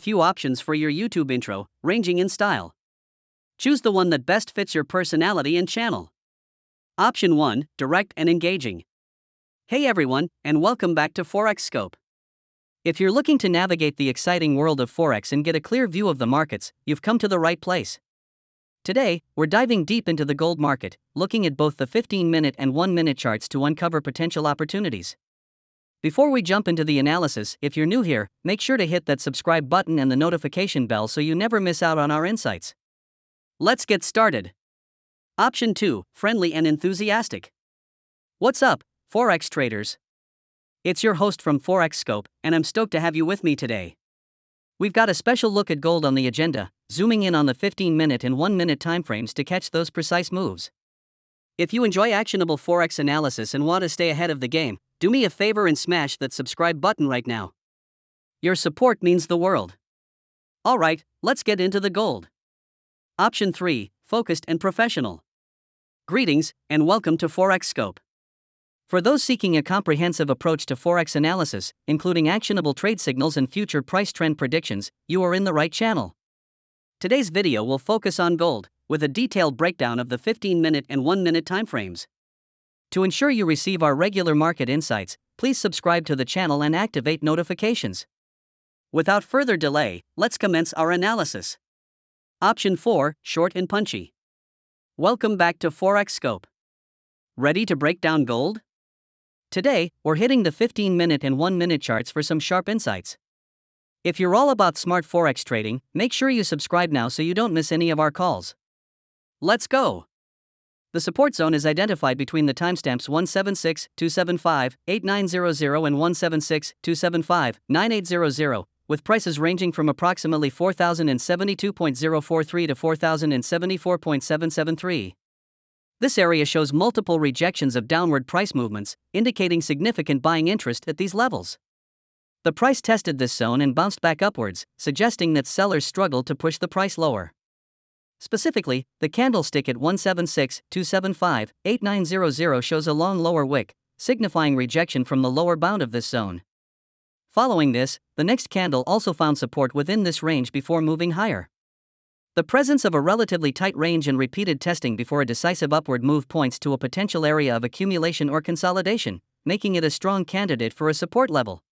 few options for your YouTube intro, ranging in style. Choose the one that best fits your personality and channel. Option 1, direct and engaging. Hey everyone, and welcome back to Forex Scope. If you're looking to navigate the exciting world of Forex and get a clear view of the markets, you've come to the right place. Today, we're diving deep into the gold market, looking at both the 15-minute and 1-minute charts to uncover potential opportunities. Before we jump into the analysis, if you're new here, make sure to hit that subscribe button and the notification bell so you never miss out on our insights. Let's get started. Option 2, friendly and enthusiastic. What's up, Forex traders? It's your host from Forex Scope, and I'm stoked to have you with me today. We've got a special look at gold on the agenda, zooming in on the 15-minute and 1-minute timeframes to catch those precise moves. If you enjoy actionable Forex analysis and want to stay ahead of the game, do me a favor and smash that subscribe button right now. Your support means the world. Alright, let's get into the gold. Option 3, focused and professional. Greetings, and welcome to Forex Scope. For those seeking a comprehensive approach to Forex analysis, including actionable trade signals and future price trend predictions, you are in the right channel. Today's video will focus on gold, with a detailed breakdown of the 15-minute and 1-minute timeframes. To ensure you receive our regular market insights, please subscribe to the channel and activate notifications. Without further delay, let's commence our analysis. Option 4, short and punchy. Welcome back to Forex Scope. Ready to break down gold? Today, we're hitting the 15-minute and 1-minute charts for some sharp insights. If you're all about smart Forex trading, make sure you subscribe now so you don't miss any of our calls. Let's go! The support zone is identified between the timestamps 176-275-8900 and 176-275-9800, with prices ranging from approximately 4,072.043 to 4,074.773. This area shows multiple rejections of downward price movements, indicating significant buying interest at these levels. The price tested this zone and bounced back upwards, suggesting that sellers struggled to push the price lower. Specifically, the candlestick at 176-275-8900 shows a long lower wick, signifying rejection from the lower bound of this zone. Following this, the next candle also found support within this range before moving higher. The presence of a relatively tight range and repeated testing before a decisive upward move points to a potential area of accumulation or consolidation, making it a strong candidate for a support level.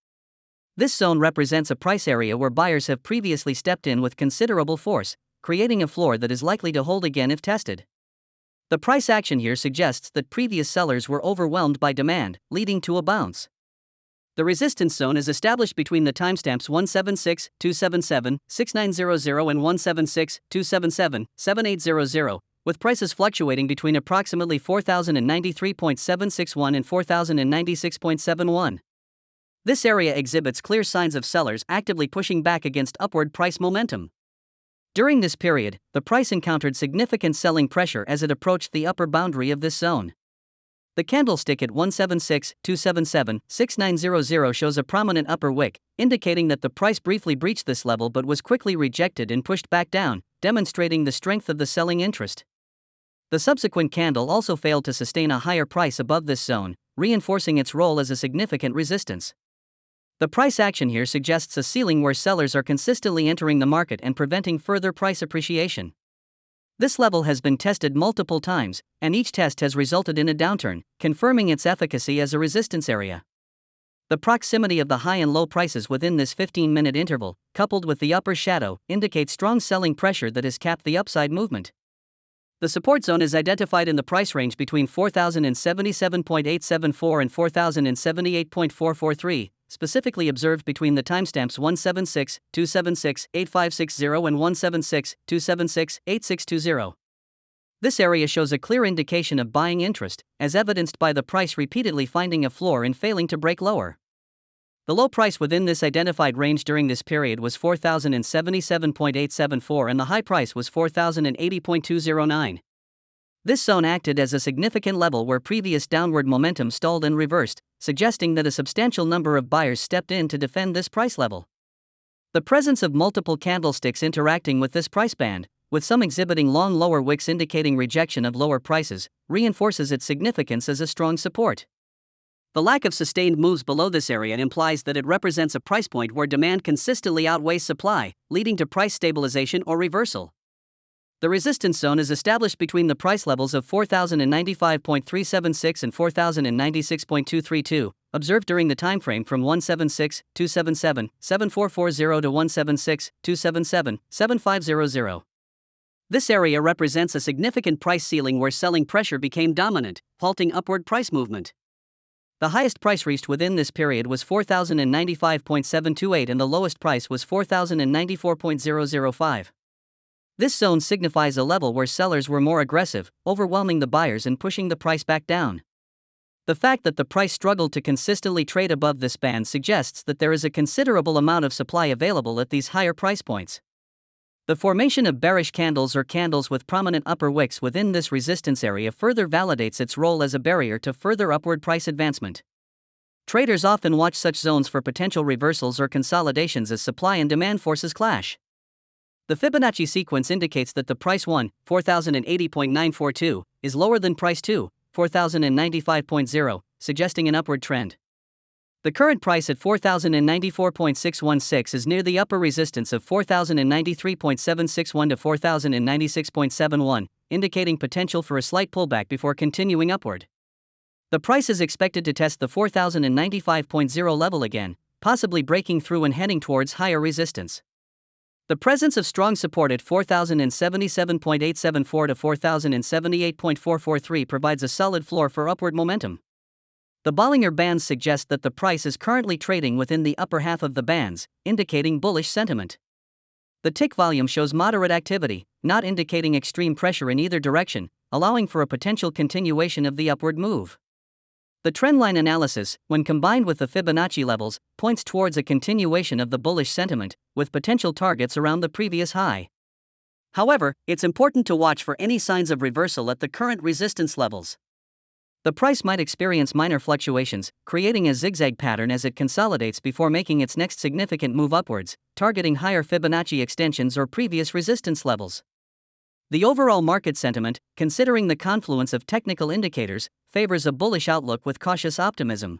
This zone represents a price area where buyers have previously stepped in with considerable force, creating a floor that is likely to hold again if tested. The price action here suggests that previous sellers were overwhelmed by demand, leading to a bounce. The resistance zone is established between the timestamps 176-277-6900 and 176-277-7800, with prices fluctuating between approximately 4,093.761 and 4,096.71. This area exhibits clear signs of sellers actively pushing back against upward price momentum. During this period, the price encountered significant selling pressure as it approached the upper boundary of this zone. The candlestick at 176-277-6900 shows a prominent upper wick, indicating that the price briefly breached this level but was quickly rejected and pushed back down, demonstrating the strength of the selling interest. The subsequent candle also failed to sustain a higher price above this zone, reinforcing its role as a significant resistance. The price action here suggests a ceiling where sellers are consistently entering the market and preventing further price appreciation. This level has been tested multiple times, and each test has resulted in a downturn, confirming its efficacy as a resistance area. The proximity of the high and low prices within this 15-minute interval, coupled with the upper shadow, indicates strong selling pressure that has capped the upside movement. The support zone is identified in the price range between 4,077.874 and 4,078.443, specifically observed between the timestamps 176-276-8560 and 176-276-8620. This area shows a clear indication of buying interest, as evidenced by the price repeatedly finding a floor and failing to break lower. The low price within this identified range during this period was 4,077.874 and the high price was 4,080.209. This zone acted as a significant level where previous downward momentum stalled and reversed, suggesting that a substantial number of buyers stepped in to defend this price level. The presence of multiple candlesticks interacting with this price band, with some exhibiting long lower wicks indicating rejection of lower prices, reinforces its significance as a strong support. The lack of sustained moves below this area implies that it represents a price point where demand consistently outweighs supply, leading to price stabilization or reversal. The resistance zone is established between the price levels of 4095.376 and 4096.232, observed during the timeframe from 176-277-7440 to 176-277-7500. This area represents a significant price ceiling where selling pressure became dominant, halting upward price movement. The highest price reached within this period was 4095.728 and the lowest price was 4094.005. This zone signifies a level where sellers were more aggressive, overwhelming the buyers and pushing the price back down. The fact that the price struggled to consistently trade above this band suggests that there is a considerable amount of supply available at these higher price points. The formation of bearish candles or candles with prominent upper wicks within this resistance area further validates its role as a barrier to further upward price advancement. Traders often watch such zones for potential reversals or consolidations as supply and demand forces clash. The Fibonacci sequence indicates that the price 1, 4080.942, is lower than price 2, 4095.0, suggesting an upward trend. The current price at 4094.616 is near the upper resistance of 4093.761 to 4096.71, indicating potential for a slight pullback before continuing upward. The price is expected to test the 4095.0 level again, possibly breaking through and heading towards higher resistance. The presence of strong support at 4077.874 to 4078.443 provides a solid floor for upward momentum. The Bollinger Bands suggest that the price is currently trading within the upper half of the bands, indicating bullish sentiment. The tick volume shows moderate activity, not indicating extreme pressure in either direction, allowing for a potential continuation of the upward move. The trendline analysis, when combined with the Fibonacci levels, points towards a continuation of the bullish sentiment, with potential targets around the previous high. However, it's important to watch for any signs of reversal at the current resistance levels. The price might experience minor fluctuations, creating a zigzag pattern as it consolidates before making its next significant move upwards, targeting higher Fibonacci extensions or previous resistance levels. The overall market sentiment, considering the confluence of technical indicators, favors a bullish outlook with cautious optimism.